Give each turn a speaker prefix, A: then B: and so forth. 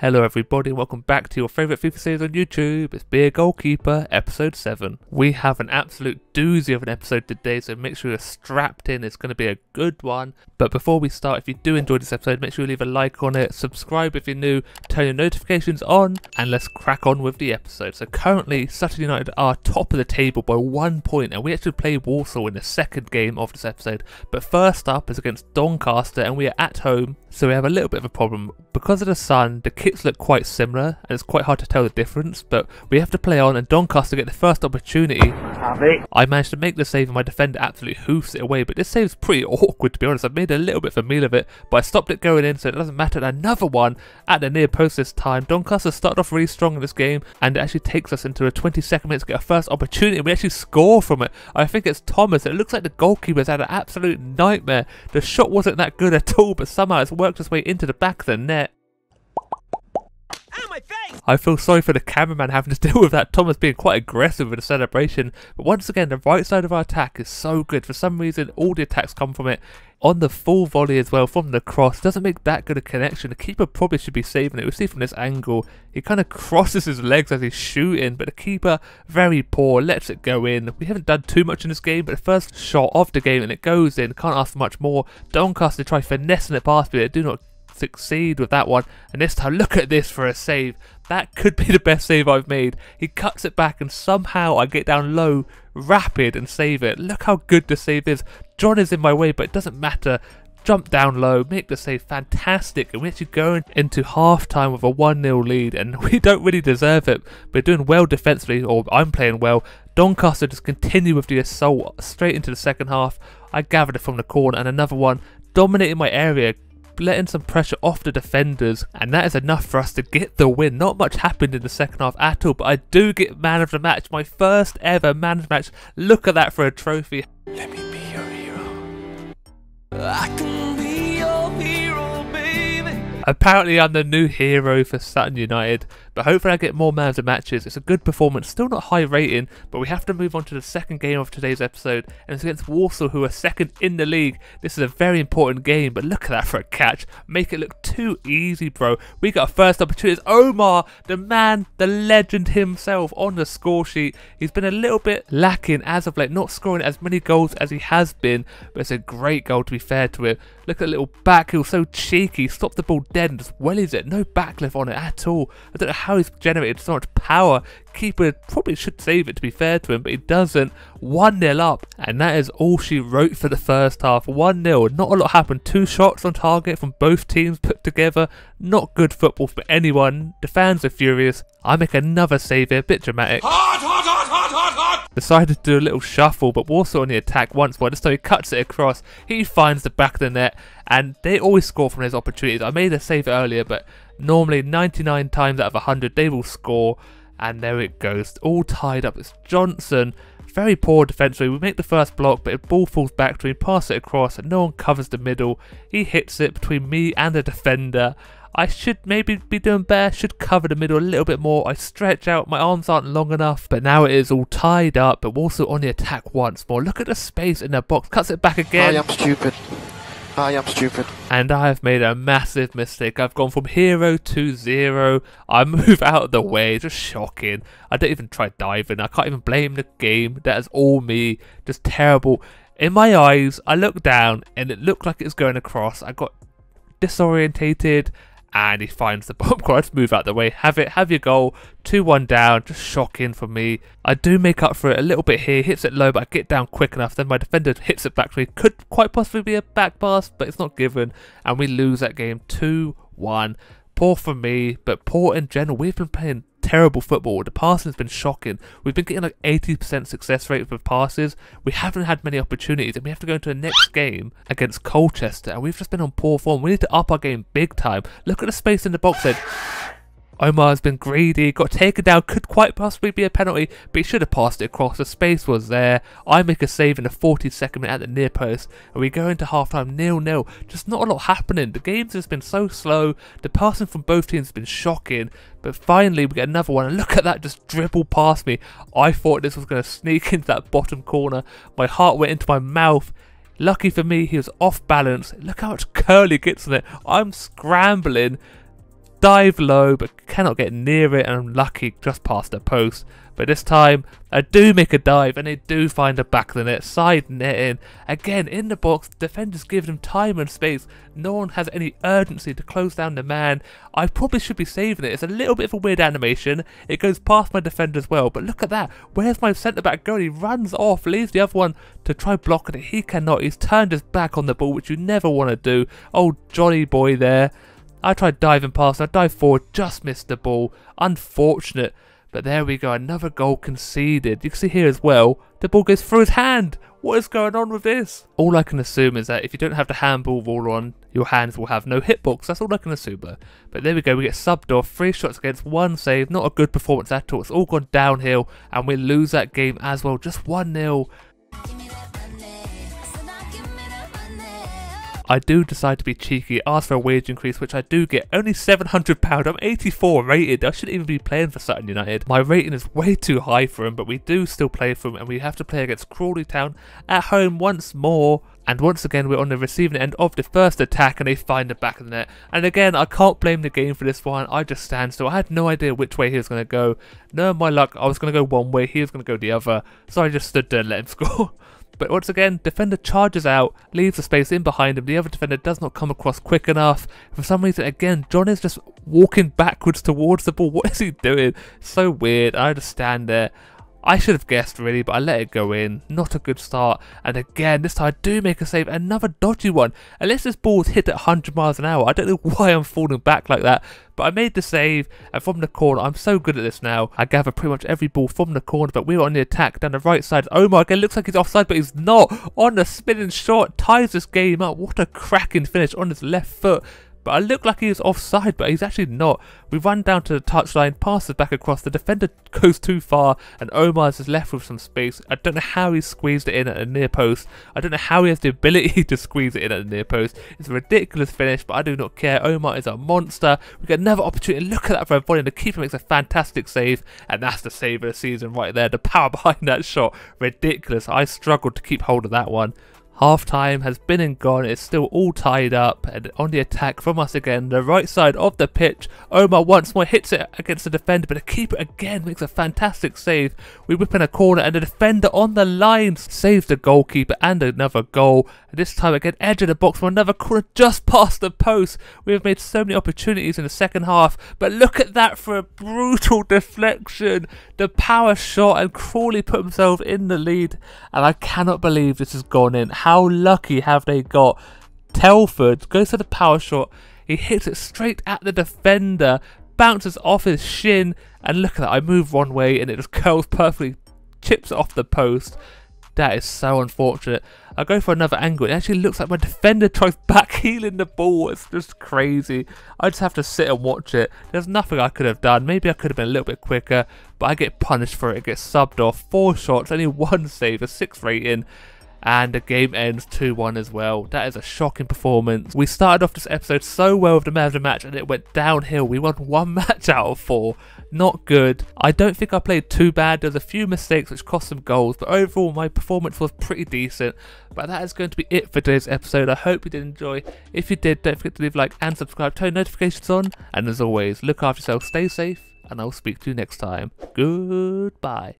A: Hello everybody, welcome back to your favourite FIFA series on YouTube. It's Be a Goalkeeper, episode 7. We have an absolute doozy of an episode today, so make sure you're strapped in. It's going to be a good one. But before we start, if you do enjoy this episode, make sure you leave a like on it, subscribe if you're new, turn your notifications on, and let's crack on with the episode. So currently, Sutton United are top of the table by 1 point, and we actually play Warsaw in the second game of this episode. But first up is against Doncaster, and we are at home, so we have a little bit of a problem. Because of the sun, the kits look quite similar, and it's quite hard to tell the difference, but we have to play on, and Doncaster get the first opportunity. I managed to make the save, and my defender absolutely hoofs it away, but this save's pretty awkward, to be honest. I made a little bit of a meal of it, but I stopped it going in, so it doesn't matter. Another one at the near post this time. Doncaster started off really strong in this game, and it actually takes us into the 22nd minute to get our first opportunity, and we actually score from it. I think it's Thomas. It looks like the goalkeeper's had an absolute nightmare. The shot wasn't that good at all, but somehow it's worked its way into the back of the net. I feel sorry for the cameraman having to deal with that. Thomas being quite aggressive with the celebration. But once again, the right side of our attack is so good. For some reason, all the attacks come from it. On the full volley as well, from the cross. Doesn't make that good a connection. The keeper probably should be saving it. We see from this angle, he kind of crosses his legs as he's shooting. But the keeper, very poor, lets it go in. We haven't done too much in this game, but the first shot of the game and it goes in. Can't ask for much more. Doncaster try finessing it past me. They do not succeed with that one, and this time look at this for a save. That could be the best save I've made. He cuts it back and somehow I get down low, rapid, and save it. Look how good the save is. John is in my way, but it doesn't matter. Jump down low, make the save, fantastic, and we're actually going into half time with a 1-0 lead, and we don't really deserve it. We're doing well defensively, or I'm playing well. Doncaster just continue with the assault straight into the second half. I gathered it from the corner, and another one dominating my area, letting some pressure off the defenders, and that is enough for us to get the win. Not much happened in the second half at all, but I do get man of the match, my first ever man of the match. Look at that for a trophy. Let me be your hero. I can be your hero, baby. Apparently I'm the new hero for Sutton United, but hopefully I get more man of the matches. It's a good performance, still not high rating, but we have to move on to the second game of today's episode, and it's against Warsaw, who are second in the league. This is a very important game, but look at that for a catch. Make it look too easy, bro. We got our first opportunity. It's Omar, the man, the legend himself, on the score sheet. He's been a little bit lacking as of late, not scoring as many goals as he has been, but it's a great goal to be fair to him. Look at the little back heel, so cheeky. Stop the ball dead and just wellies it. No backlift on it at all. I don't know how he's generated so much power. Keeper probably should save it, to be fair to him, but he doesn't. 1-0 up, and that is all she wrote for the first half. 1-0, not a lot happened. 2 shots on target from both teams put together. Not good football for anyone. The fans are furious. I make another save here, a bit dramatic. Decided to do a little shuffle, but Warsaw on the attack once more. So he cuts it across. He finds the back of the net, and they always score from those opportunities. I made a save earlier, but normally 99 times out of 100 they will score. And there it goes, all tied up. It's Johnson, very poor defensively. We make the first block, but the ball falls back to him, pass it across, and no one covers the middle. He hits it between me and the defender. I should maybe be doing better, should cover the middle a little bit more. I stretch out, my arms aren't long enough, but now it is all tied up, but also on the attack once more. Look at the space in the box, cuts it back again.
B: I am stupid. I am stupid.
A: And I have made a massive mistake. I've gone from hero to 0. I move out of the way. Just shocking. I don't even try diving. I can't even blame the game. That is all me. Just terrible. In my eyes, I looked down and it looked like it was going across. I got disorientated. And he finds the bomb. I just move out the way. Have it. Have your goal. 2-1 down. Just shocking for me. I do make up for it a little bit here. Hits it low, but I get down quick enough. Then my defender hits it back to me. Could quite possibly be a back pass, but it's not given. And we lose that game 2-1. Poor for me, but poor in general. We've been playing terrible football. The passing has been shocking. We've been getting like 80% success rate with passes. We haven't had many opportunities, and we have to go into the next game against Colchester, and we've just been on poor form. We need to up our game big time. Look at the space in the box then. Omar has been greedy, got taken down, could quite possibly be a penalty, but he should have passed it across. The space was there. I make a save in the 42nd minute at the near post, and we go into half-time 0-0. Just not a lot happening. The game's just been so slow. The passing from both teams has been shocking, but finally we get another one, and look at that, just dribble past me. I thought this was going to sneak into that bottom corner. My heart went into my mouth. Lucky for me, he was off balance. Look how much curl he gets on it. I'm scrambling. dive low but cannot get near it, and I'm lucky just past the post. But this time I do make a dive and they do find the back of the net, side netting. Again in the box, defenders give them time and space. No one has any urgency to close down the man. I probably should be saving it. It's a little bit of a weird animation. It goes past my defender as well, but look at that. Where's my centre back going? He runs off, leaves the other one to try blocking it. He cannot. He's turned his back on the ball, which you never want to do. Oh, Johnny boy there. I tried diving past, I dived forward, just missed the ball. Unfortunate. But there we go, another goal conceded. You can see here as well, the ball goes through his hand. What is going on with this? All I can assume is that if you don't have the handball rule on, your hands will have no hitbox. That's all I can assume though. But there we go, we get subbed off. 3 shots against 1 save. Not a good performance at all. It's all gone downhill and we lose that game as well. Just 1-0. I do decide to be cheeky, ask for a wage increase, which I do get. Only £700, I'm 84 rated. I shouldn't even be playing for Sutton United. My rating is way too high for him, but we do still play for him, and we have to play against Crawley Town at home once more. And once again, we're on the receiving end of the first attack, and they find the back of the net. And again, I can't blame the game for this one. I just stand still. I had no idea which way he was going to go. No, my luck, I was going to go one way, he was going to go the other. So I just stood there and let him score. But once again, defender charges out, leaves the space in behind him. The other defender does not come across quick enough. For some reason, again, John is just walking backwards towards the ball. What is he doing? So weird. I just stand there. I should have guessed really, but I let it go in. Not a good start. And again, this time I do make a save. Another dodgy one. Unless this ball was hit at 100 miles an hour. I don't know why I'm falling back like that. But I made the save, and from the corner, I'm so good at this now. I gather pretty much every ball from the corner, but we were on the attack down the right side. Omar again looks like he's offside, but he's not. On the spinning shot, ties this game up. What a cracking finish on his left foot. But I look like he was offside, but he's actually not. We run down to the touchline, passes back across, the defender goes too far, and Omar's is left with some space. I don't know how he squeezed it in at the near post. I don't know how he has the ability to squeeze it in at the near post. It's a ridiculous finish, but I do not care. Omar is a monster. We get another opportunity. Look at that for a volley, and the keeper makes a fantastic save, and that's the save of the season right there. The power behind that shot, ridiculous. I struggled to keep hold of that one. Half time has been and gone, it's still all tied up, and on the attack from us again, the right side of the pitch. Omar once more hits it against the defender, but the keeper again makes a fantastic save. We whip in a corner and the defender on the line saves the goalkeeper and another goal. And this time again, edge of the box from another corner just past the post. We have made so many opportunities in the second half, but look at that for a brutal deflection. The power shot, and Crawley put himself in the lead, and I cannot believe this has gone in. How lucky have they got? Telford goes for the power shot. He hits it straight at the defender, bounces off his shin, and look at that. I move one way and it just curls perfectly, chips it off the post. That is so unfortunate. I go for another angle. It actually looks like my defender tries backheeling the ball. It's just crazy. I just have to sit and watch it. There's nothing I could have done. Maybe I could have been a little bit quicker, but I get punished for it. It gets subbed off. 4 shots, only 1 save, a 6 rating. And the game ends 2-1 as well. That is a shocking performance. We started off this episode so well with the man of the match, and it went downhill. We won 1 match out of 4. Not good. I don't think I played too bad. There's a few mistakes which cost some goals, but overall my performance was pretty decent. But that is going to be it for today's episode. I hope you did enjoy. If you did, don't forget to leave a like and subscribe, turn notifications on, and as always, look after yourself, stay safe, and I'll speak to you next time. Goodbye.